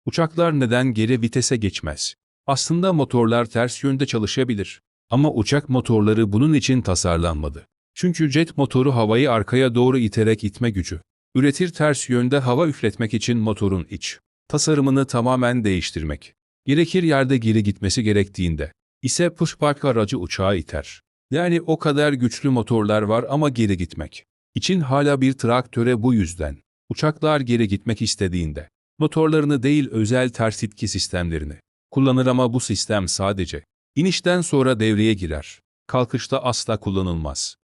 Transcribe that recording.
Uçaklar neden geri vitese geçmez? Aslında motorlar ters yönde çalışabilir. Ama uçak motorları bunun için tasarlanmadı. Çünkü jet motoru havayı arkaya doğru iterek itme gücü üretir, ters yönde hava üfletmek için motorun iç tasarımını tamamen değiştirmek gerekir. Yerde geri gitmesi gerektiğinde ise pushback aracı uçağı iter. Yani o kadar güçlü motorlar var ama geri gitmek için hala bir traktöre. Bu yüzden uçaklar geri gitmek istediğinde motorlarını değil özel ters itki sistemlerini kullanır, ama bu sistem sadece inişten sonra devreye girer. Kalkışta asla kullanılmaz.